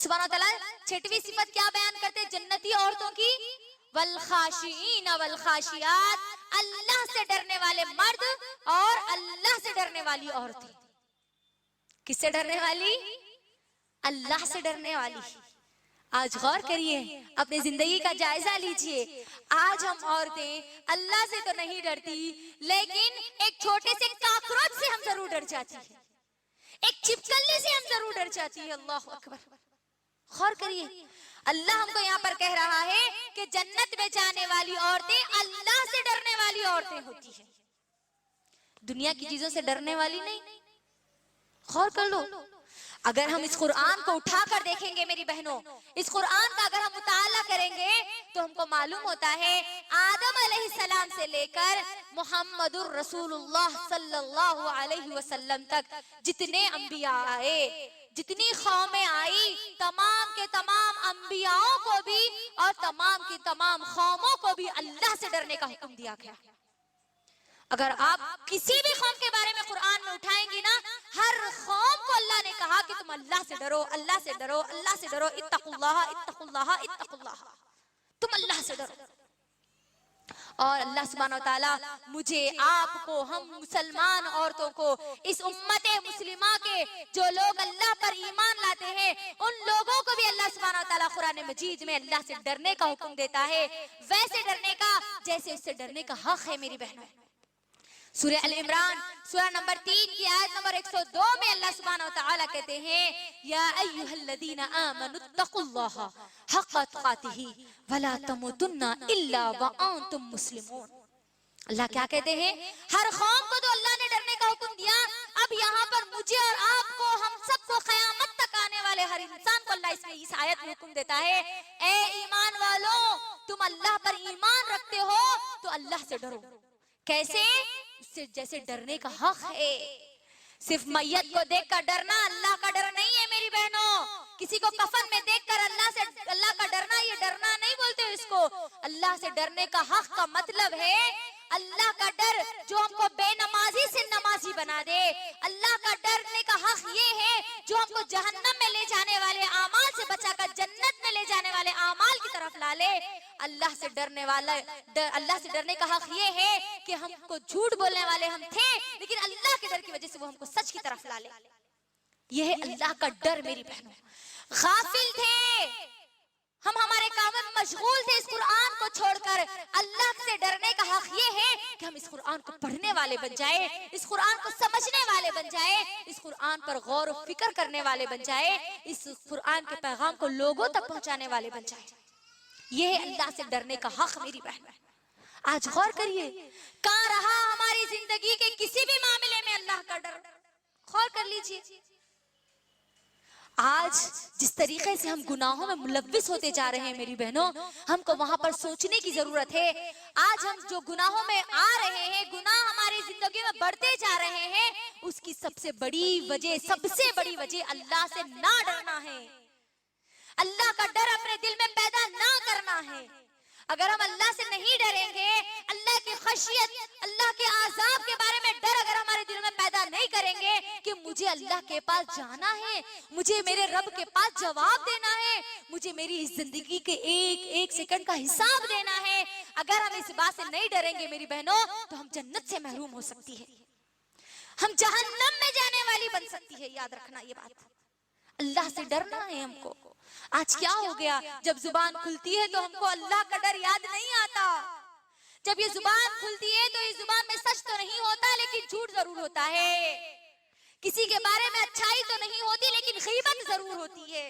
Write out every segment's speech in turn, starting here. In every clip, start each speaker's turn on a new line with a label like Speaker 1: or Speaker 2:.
Speaker 1: सुभान अल्लाह 6वीं सिफत क्या बयान करते हैं जन्नती औरतों की? वल खाशिईन वल खाशियात, अल्लाह से डरने वाले मर्द और अल्लाह से डरने वाली औरतें। किससे डरने वाली? अल्लाह से डरने वाली। आज गौर करिए, अपनी जिंदगी का जायजा लीजिए। आज हम औरतें अल्लाह से तो नहीं डरती, लेकिन एक छोटे से काकरोच से हम जरूर डर जाती है, एक छिपकली से हम जरूर डर जाती है। अल्लाह अकबर। गौर करिए, अल्लाह हमको यहाँ पर कह रहा है कि जन्नत में जाने वाली औरतें अल्लाह से डरने वाली औरतें होती है, दुनिया की चीजों से डरने वाली नहीं। गौर कर लो, अगर हम इस कुरान को उठाकर देखेंगे मेरी बहनों, इस कुरान का अगर हम मुताला करेंगे तो हमको मालूम होता है आदम अलैहिस्सलाम से लेकर मुहम्मदुर रसूलुल्लाह सल्लल्लाहु अलैहि वसल्लम तक जितने अंबिया आए, जितनी कौमें आई, तमाम के तमाम अंबियाओं को भी और तमाम की तमाम कौमों को भी अल्लाह से डरने का हुक्म दिया गया। अगर आप किसी भी कौम के बारे में कुरान में उठाएंगी ना, हर कौम को अल्लाह ने कहा कि तुम अल्लाह से डरो, अल्लाह से डरो, अल्लाह से डरो, इत्तकुल्लाह इत्तकुल्लाह इत्तकुल्लाह, तुम अल्लाह से डरो। और अल्लाह सुब्हानहू व तआला मुझे, आपको, हम मुसलमान औरतों को, इस उम्मत मुस्लिमा के जो लोग अल्लाह पर ईमान लाते हैं, उन लोगों को भी अल्लाह सुब्हानहू व तआला कुरान मजीद में अल्लाह से डरने का हुक्म देता है, वैसे डरने का जैसे उससे डरने का हक है मेरी बहनों। सूरह अल इमरान सूरह नंबर 3 की आयत नंबर 102 में अल्लाह सुब्हानहू व तआला कहते हैं, या अय्युहल्लज़ीना आमनुत्तकुल्लाह हक़्क़ तुक़ातिही वला तमूतुन्ना इल्ला व अंतुम मुस्लिमून। अल्लाह क्या कहते हैं? हर कौम को तो अल्लाह ने डरने का हुक्म दिया, अब यहाँ पर मुझे और आपको, हम सबको, क़यामत तक आने वाले हर इंसान को अल्लाह इसमें इस आयत में हुक्म देता है, ए ईमान वालों, तुम अल्लाह पर ईमान रखते हो तो अल्लाह से डरो। कैसे? उससे जैसे डरने का हक है। सिर्फ मैयत को देखकर डरना अल्लाह का डर नहीं है मेरी बहनों। किसी को कफन में देखकर अल्लाह का डरना, ये डरना नहीं बोलते इसको। अल्लाह से डरने का हक का मतलब है अल्लाह का डर जो हमको बेनमाजी से नमाजी बना दे। अल्लाह का डरने का हक ये है जो हमको जहन्नम में ले जाने वाले आमाल से बचाकर जन्नत में ले जाने वाले आमाल की तरफ ला ले। अल्लाह से डरने वाला, अल्लाह से डरने का हक ये है कि हमको झूठ बोलने वाले हम थे, लेकिन अल्लाह के डर की वजह से वो हमको सच की तरफ ला ले। यह है अल्लाह का डर मेरी बहनों। गाफिल थे हम, हमारे काम में मशगूल थे, इस कुरान को छोड़कर। अल्लाह से डरने का हक ये है कि हम इस कुरान को पढ़ने वाले बन जाए, इस कुरान को समझने वाले बन जाए, इस कुरान पर गौर और फिक्र करने वाले बन जाए, इस कुरान के पैगाम को लोगों तक पहुंचाने वाले बन जाए। ये है अल्लाह से डरने का हक मेरी बहन। आज गौर करिए, कहाँ रहा हमारी जिंदगी के किसी भी मामले में अल्लाह का डर? गौर कर लीजिए, आज जिस तरीके से हम गुनाहों में मुलव्विस होते जा रहे हैं मेरी बहनों, हमको वहां पर सोचने की जरूरत है। आज हम जो गुनाहों में आ रहे हैं, गुनाह हमारी जिंदगी में बढ़ते जा रहे हैं, उसकी सबसे बड़ी वजह अल्लाह से ना डरना है, अल्लाह का डर अपने दिल में पैदा ना करना है। अगर हम अल्लाह से नहीं डरेंगे, अल्लाह की खशियत, अल्लाह के आज़ाब के बारे में डर अगर हमारे दिल में पैदा नहीं करेंगे कि मुझे अल्लाह के पास जाना है, मुझे मेरे रब के पास जवाब देना है, मुझे मेरी इस जिंदगी के एक एक सेकंड का हिसाब देना है, अगर हम इस बात से नहीं डरेंगे मेरी बहनों, तो हम जन्नत से महरूम हो सकती है, हम जहन्नम में जाने वाली बन सकती है। याद रखना ये बात, अल्लाह से डरना है हमको। आज क्या हो गया, जब जुबान खुलती है तो हमको अल्लाह का डर याद नहीं आता। जब ये जुबान खुलती है तो इस जुबान में सच तो नहीं होता, लेकिन झूठ जरूर होता है। किसी के बारे में अच्छाई तो नहीं होती, लेकिन गीबत जरूर होती है।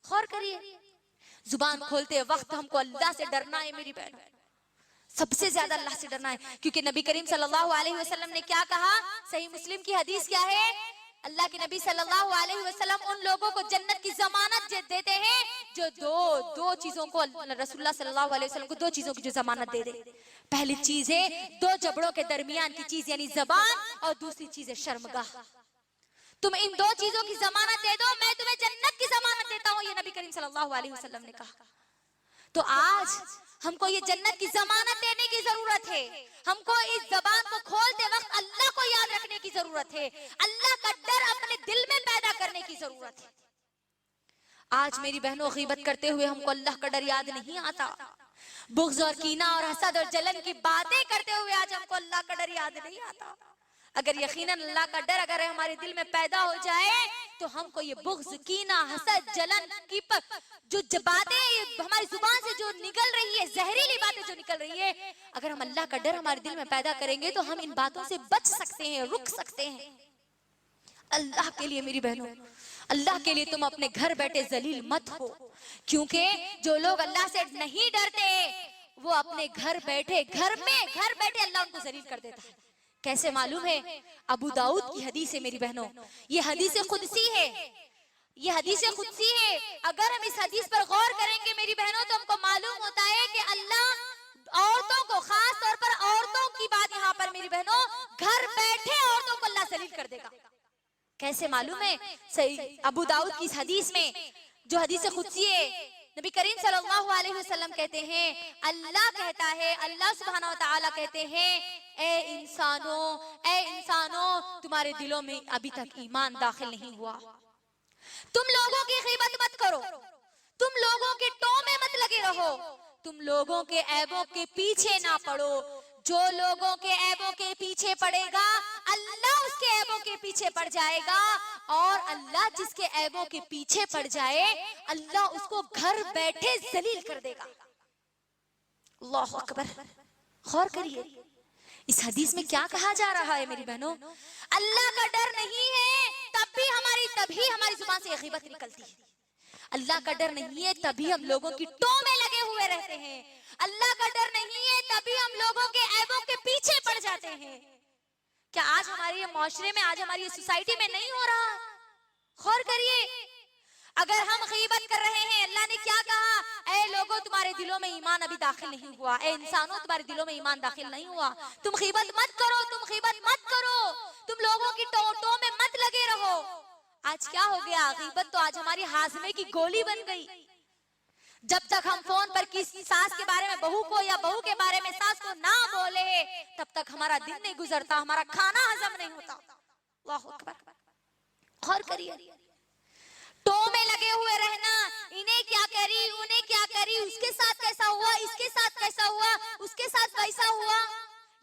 Speaker 1: गौर करिए, जुबान खोलते वक्त हमको अल्लाह से डरना है मेरी बहन, सबसे ज्यादा अल्लाह से डरना है। क्योंकि नबी करीम सल्लल्लाहु अलैहि वसल्लम ने क्या कहा, सही मुस्लिम की हदीस क्या है, अल्लाह के नबी सल्लल्लाहु अलैहि वसल्लम उन लोगों को जन्नत की जमानत देते हैं जो दो चीजों को, रसूलुल्लाह सल्लल्लाहु अलैहि वसल्लम को दो चीजों की जो जमानत दे दे। पहली चीज है दो जबड़ों के दरमियान की चीज यानी जबान, और दूसरी चीज है शर्मगाह। तुम इन दो चीजों की जमानत दे दो, मैं तुम्हें जन्नत की जमानत देता हूँ, ये नबी करीम सल्लल्लाहु अलैहि वसल्लम ने कहा। तो आज हमको ये जन्नत की जमानत देने की जरूरत है। हमको इस जबान को खोलते वक्त अल्लाह को याद रखने की जरूरत है, अल्लाह का डर अपने दिल में पैदा करने की जरूरत है। आज मेरी बहनों गीबत करते हुए हमको अल्लाह का डर याद नहीं आता। बुग़्ज़ और कीना और हसद और जलन की बातें करते हुए आज हमको अल्लाह का डर याद नहीं आता। अगर यकीनन अल्लाह का डर अगर हमारे दिल में पैदा हो जाए तो हमको ये बुग़्ज़, कीना, हसद, जलन की जो बातें हमारी जुबान से जो निकल रही है, जहरीली बातें जो निकल रही है, अगर हम अल्लाह का डर हमारे दिल में पैदा करेंगे तो हम इन बातों से बच सकते हैं, रुक सकते हैं। अल्लाह के लिए मेरी बहनों, अल्लाह के लिए तुम अपने घर बैठे जलील मत हो, क्योंकि जो लोग अल्लाह से नहीं डरते वो अपने घर बैठे अल्लाह उनको जलील कर देता है। कैसे मालूम है? अबू दाऊद की हदीस है मेरी बहनों, ये हदीस खुदसी है, ये हदीस खुदसी है। अगर हम इस हदीस पर गौर करेंगे मेरी बहनों तो हमको मालूम होता है कि अल्लाह औरतों को, खास तौर पर औरतों की बात यहाँ पर मेरी बहनों, घर बैठे औरतों को अल्लाह जलील कर देगा। कैसे मालूम है? सही अबू दाऊद की हदीस में जो हदीस खुदसी है, नबी करीम सल्लल्लाहु अलैहि वसल्लम कहते हैं, अल्लाह कहता है, अल्लाह सुब्हानहू व तआला कहते हैं, ए इंसानों तुम्हारे दिलों में अभी तक ईमान दाखिल नहीं हुआ। तुम लोगों की गीबत मत करो, तुम लोगों के टों में मत लगे रहो, तुम लोगों के ऐबों के पीछे ना पड़ो। जो लोगों के ऐबों के पीछे पड़ेगा अल्लाह उसके ऐबों के पीछे पड़ जाएगा, और अल्लाह जिसके ऐबों के पीछे पड़ जाए अल्लाह उसको घर बैठे जलील कर देगा। अल्लाहु अकबर। गौर करिए इस हदीस में क्या कहा जा रहा है मेरी बहनों। अल्लाह का डर नहीं है तभी हमारी जुबान से गीबत निकलती है। अल्लाह का डर नहीं है तभी हम लोगों की टों में लगे हुए रहते हैं। अल्लाह का डर नहीं है तभी हम लोगों के ऐबों के पीछे पड़ जाते हैं। क्या आज हमारे माशरे में, आज हमारी सोसाइटी में नहीं हो रहा? गौर करिए, अगर हम गीबत कर रहे हैं, अल्लाह ने क्या कहा? ऐ लोगों तुम्हारे दिलों में ईमान अभी दाखिल नहीं हुआ, ऐ इंसानों तुम्हारे दिलों में ईमान दाखिल नहीं हुआ, तुम गीबत मत करो, तुम गीबत मत करो, तुम लोगों की टों में मत लगे रहो। आज क्या हो गया? गीबत तो आज हमारी हाजमे की गोली बन गई। जब तक हम फोन पर किसी सास के बारे में बहू को या बहू के बारे में सास को ना बोले तब तक हमारा दिन नहीं गुजरता, हमारा खाना हजम नहीं होता। अल्लाहु अकबर। गौर करिए, टो में लगे हुए रहना, इन्हें क्या करी, उन्हें क्या करी, उसके साथ कैसा हुआ, इसके साथ कैसा हुआ, उसके साथ कैसा हुआ,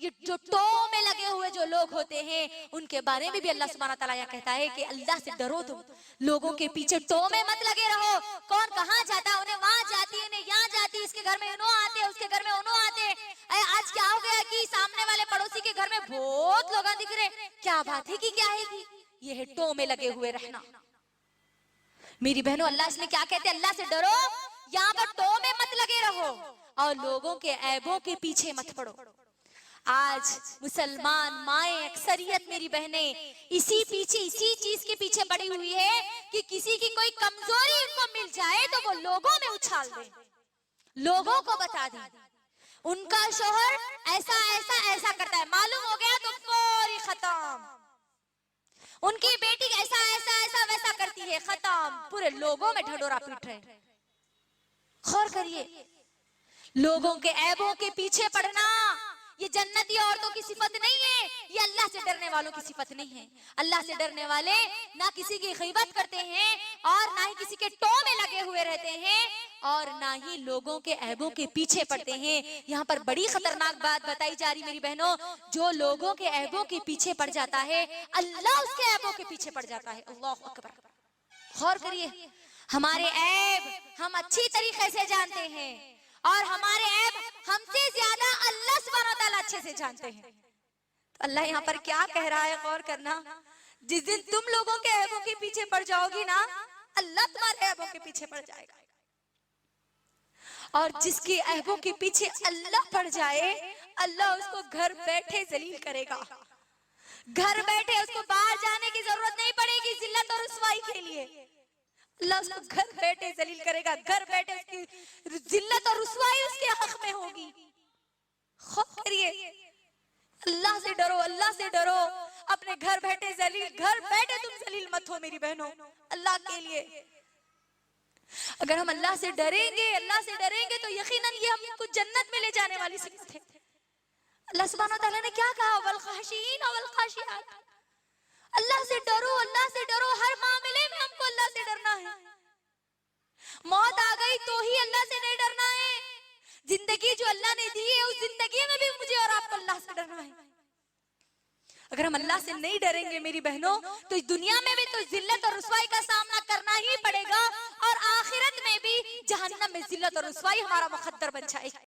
Speaker 1: ये जो टो में लगे हुए जो लोग होते हैं उनके बारे में भी अल्लाह सुब्हानहू व तआला यह कहता है कि अल्लाह से डरो, तुम लोगों के पीछे टो में मत लगे रहो। कौन कहाँ जाता, उन्हें वहां जाती, उन्हें यहाँ जाती, इसके घर में उन्हों आते, उसके घर में उन्हों आते। आज क्या हो गया कि सामने वाले पड़ोसी के घर में बहुत लोग दिख रहे, क्या बात है कि क्या है कि ये है टो में लगे हुए रहना। मेरी बहनों, अल्लाह इसमें क्या कहते हैं? अल्लाह से डरो, यहाँ पर टो में मत लगे रहो और लोगों के ऐबों के पीछे मत पड़ो। आज मुसलमान माएं अक्सरियत मेरी बहनें इसी चीज के पीछे पड़ी हुई है कि किसी की कोई कमजोरी उनको मिल जाए तो वो लोगों में उछाल दे, लोगों को बता दे उनका शोहर ऐसा ऐसा ऐसा करता है, मालूम हो गया तो फौरी खत्म, उनकी बेटी ऐसा ऐसा ऐसा वैसा करती है, खत्म, पूरे लोगों में ढडोरा पीट रहे। गौर करिए, लोगों के ऐबों के पीछे पड़ना ये जन्नती औरतों की सिफत नहीं है, ये अल्लाह से डरने वालों की सिफत नहीं है। अल्लाह से डरने वाले ना किसी की गीबत करते हैं और ना ही किसी के टो में लगे हुए रहते हैं और ना ही लोगों के ऐबों के पीछे पड़ते हैं। यहाँ पर बड़ी खतरनाक बात बताई जा रही मेरी बहनों, जो लोगों के ऐबों के पीछे पड़ जाता है अल्लाह उसके ऐबों के पीछे पड़ जाता है। अल्लाहु अकबर। गौर करिए, हमारे ऐब हम अच्छी तरीके से जानते हैं और हमारे ऐब हमसे ज्यादा अल्लाह सुब्हानहू व तआला अच्छे से जानते हैं। तो अल्लाह यहाँ पर क्या कह रहा है, गौर करना, जिस दिन तुम लोगों के ऐबों के पीछे पड़ जाओगी ना, अल्लाह तुम्हारे ऐबों के पीछे पड़ जाएगा, और जिसके ऐबों के पीछे अल्लाह पड़ जाए अल्लाह उसको घर बैठे जलील करेगा। घर बैठे उसको बाहर जाने की जरूरत नहीं पड़ेगी जिल्लत और रुसवाई के लिए, अल्लाह उसको घर बैठे जलील करेगा, घर बैठे उसकी जिल्लत और रुसवाई उसके हक में होगी। खौफ करिए, अल्लाह से डरो, अल्लाह से डरो, अपने घर बैठे जलील, घर बैठे तुम जलील मत हो मेरी बहनों, अल्लाह के लिए। अगर हम अल्लाह से डरेंगे तो यकीनन ये हमको जन्नत में ले जाने वाली सिफत है। अल्लाह सुब्हानहू व तआला ने क्या कहा? वल खाशिईन वल खाशियात। अल्लाह से डरो, अल्लाह से डरो, हर मामले में हमको अल्लाह से डरना है। अल्लाह से नहीं डरना है। जिंदगी जो अल्लाह ने दी है उस जिंदगी में भी मुझे और आपको अल्लाह से डरना है। अगर हम अल्लाह से नहीं डरेंगे मेरी बहनों, तो इस दुनिया में भी तो जिल्लत और रुसवाई का सामना करना ही पड़ेगा, और आखिरत में भी जहन्नम में जिल्लत और रुसवाई हमारा मुकद्दर बन जाएगी।